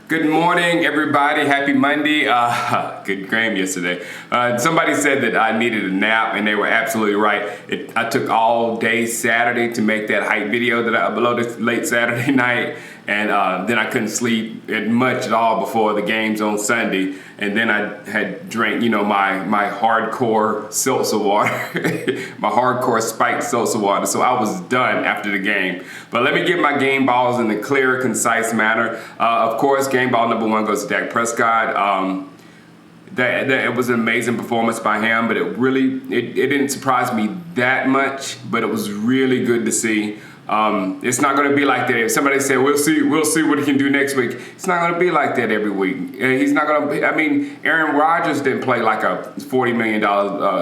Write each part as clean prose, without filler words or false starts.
Good morning, everybody. Happy Monday. Good game yesterday. Somebody said that I needed a nap, and they were absolutely right. I took all day Saturday to make that hype video that I uploaded late Saturday night, and then I couldn't sleep much at all before the games on Sunday. And then I had drank, my hardcore seltzer water, my hardcore spiked seltzer water. So I was done after the game. But let me get my game balls in a clear, concise manner. Of course, game ball number one goes to Dak Prescott. It was an amazing performance by him, but it didn't surprise me that much, but it was really good to see. It's not going to be like that. If somebody said, we'll see what he can do next week, it's not going to be like that every week. He's not going to Aaron Rodgers didn't play like a $40 million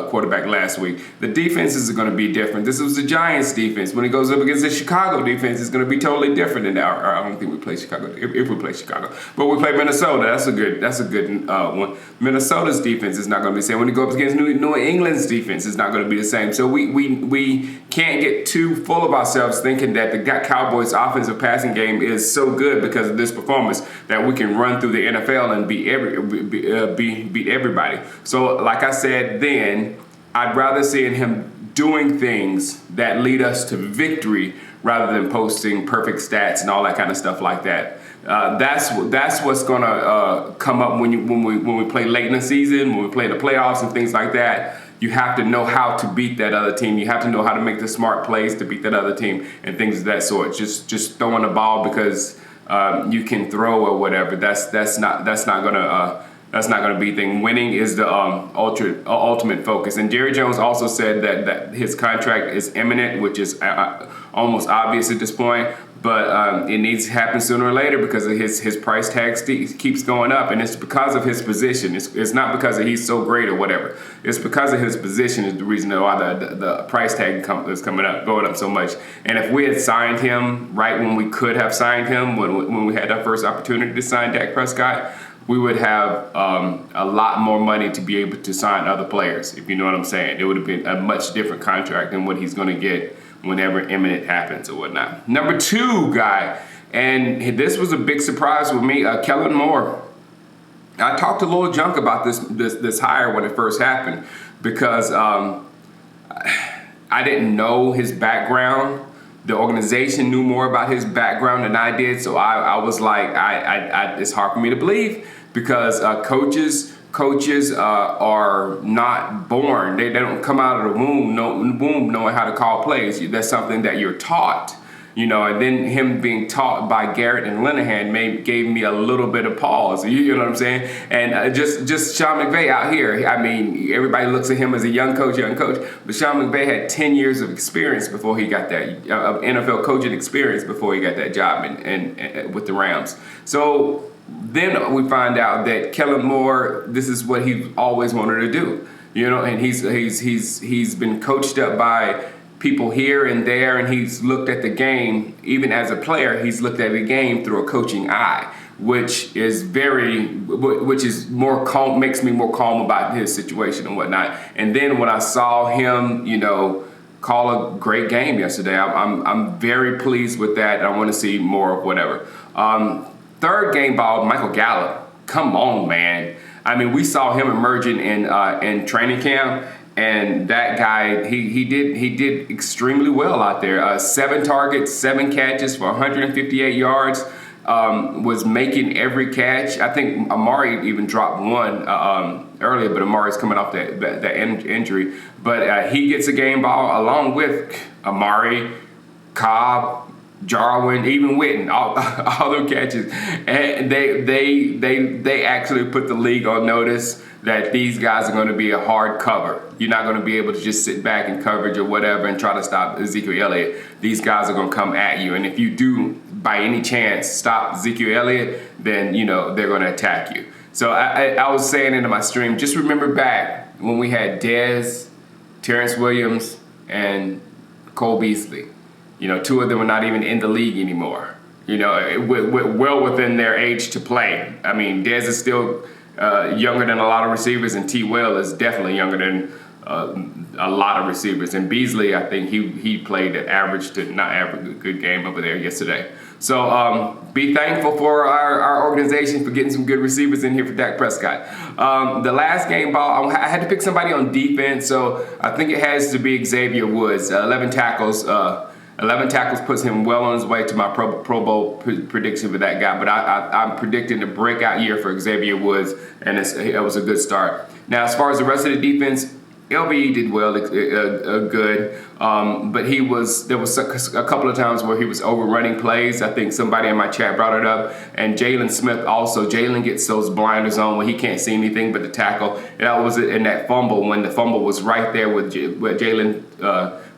quarterback last week. The defenses are going to be different. This was the Giants defense. When he goes up against the Chicago defense, it's going to be totally different than I don't think we play Chicago, if we play Chicago. But we play Minnesota. That's a good one. Minnesota's defense is not going to be the same. When he goes up against New England's defense, it's not going to be the same. So we can't get too full of ourselves thinking that the Cowboys' offensive passing game is so good because of this performance that we can run through the NFL and beat everybody. So, like I said then, I'd rather see him doing things that lead us to victory rather than posting perfect stats and all that kind of stuff like that. That's what's gonna come up when we play late in the season, when we play the playoffs and things like that. You have to know how to beat that other team. You have to know how to make the smart plays to beat that other team and things of that sort. Just throwing the ball because you can throw or whatever. That's not gonna be a thing. Winning is the ultimate focus. And Jerry Jones also said that his contract is imminent, which is almost obvious at this point. But it needs to happen sooner or later because of his price tag keeps going up, and it's because of his position. It's not because he's so great or whatever. It's because of his position is the reason why the price tag is going up so much. And if we had signed him right when we could have signed him, when we had our first opportunity to sign Dak Prescott, we would have a lot more money to be able to sign other players, if you know what I'm saying. It would have been a much different contract than what he's going to get whenever imminent happens or whatnot. Number two guy, and this was a big surprise with me, Kellen Moore. I talked a little junk about this hire when it first happened because I didn't know his background. The organization knew more about his background than I did, so I was like, it's hard for me to believe because coaches are not born. They don't come out of the womb knowing how to call plays. That's something that you're taught, and then him being taught by Garrett and Linehan gave me a little bit of pause. You know what I'm saying? And just Sean McVay out here. Everybody looks at him as a young coach, but Sean McVay had 10 years of experience before he got that NFL coaching experience before he got that job and with the Rams. So then we find out that Kellen Moore, this is what he always wanted to do, and he's been coached up by people here and there, and he's looked at the game, even as a player, he's looked at the game through a coaching eye, which is more calm, makes me more calm about his situation and whatnot. And then when I saw him, call a great game yesterday, I'm very pleased with that, and I want to see more of whatever. Third game ball, Michael Gallup. Come on, man. We saw him emerging in training camp, and that guy, he did extremely well out there. 7 targets, 7 catches for 158 yards. Was making every catch. I think Amari even dropped one earlier, but Amari's coming off that injury. But he gets a game ball along with Amari, Cobb, Jarwin, even Witten, all them catches, and they actually put the league on notice that these guys are going to be a hard cover. You're not going to be able to just sit back in coverage or whatever and try to stop Ezekiel Elliott. These guys are going to come at you, and if you do, by any chance, stop Ezekiel Elliott, then they're going to attack you. So I was saying into my stream, just remember back when we had Dez, Terrence Williams, and Cole Beasley. 2 of them are not even in the league anymore. Well within their age to play. Dez is still younger than a lot of receivers, and T. Will is definitely younger than a lot of receivers. And Beasley, I think he played an average to not average good game over there yesterday. So be thankful for our organization for getting some good receivers in here for Dak Prescott. The last game ball, I had to pick somebody on defense, so I think it has to be Xavier Woods. 11 tackles. 11 tackles puts him well on his way to my Pro Bowl prediction for that guy. But I'm predicting a breakout year for Xavier Woods, and it was a good start. Now, as far as the rest of the defense, LBE did well, good, but there was a couple of times where he was overrunning plays. I think somebody in my chat brought it up, and Jalen Smith also. Jalen gets those blinders on when he can't see anything but the tackle. And that was in that fumble, when the fumble was right there with Jalen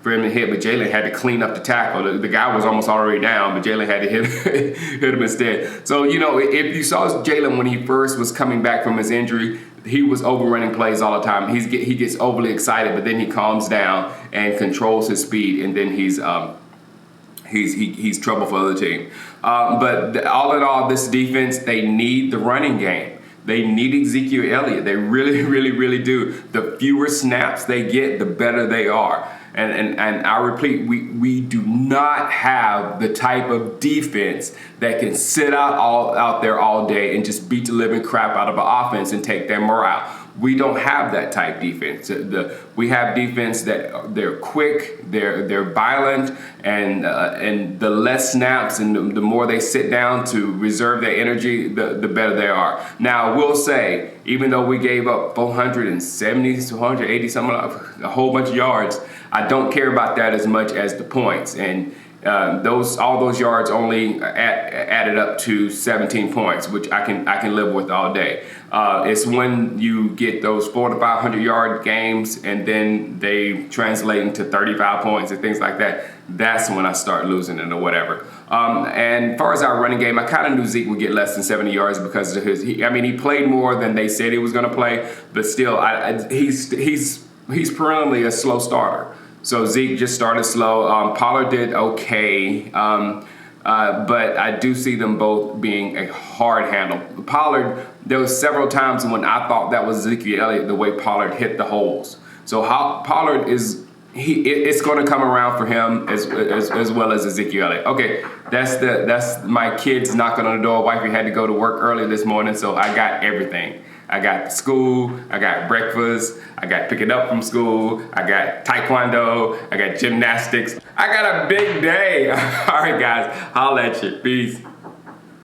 for him to hit, but Jalen had to clean up the tackle. The guy was almost already down, but Jalen had to hit him instead. So, you know, if you saw Jalen when he first was coming back from his injury, he was overrunning plays all the time. He gets overly excited, but then he calms down and controls his speed, and then he's trouble for the team. But all in all, this defense, they need the running game. They need Ezekiel Elliott. They really, really, really do. The fewer snaps they get, the better they are. And I repeat, we do not have the type of defense that can sit out there all day and just beat the living crap out of an offense and take their morale. We don't have that type defense. We have defense that they're quick, they're violent, and the less snaps and the more they sit down to reserve their energy, the better they are. Now, I will say, even though we gave up 470, 480, a whole bunch of yards, I don't care about that as much as the points. And all those yards only added up to 17 points, which I can live with all day. It's when you get those 400 to 500 yard games and then they translate into 35 points and things like that. That's when I start losing it or whatever. And as far as our running game, I kind of knew Zeke would get less than 70 yards because of he played more than they said he was going to play, but still, he's perennially a slow starter. So Zeke just started slow. Pollard did okay, but I do see them both being a hard handle. Pollard, there was several times when I thought that was Ezekiel Elliott, the way Pollard hit the holes. So Pollard it's going to come around for him as well as Ezekiel Elliott. Okay, that's my kids knocking on the door. Wifey had to go to work early this morning, so I got everything. I got school, I got breakfast, I got picking up from school, I got taekwondo, I got gymnastics. I got a big day. All right, guys, holla at you. Peace.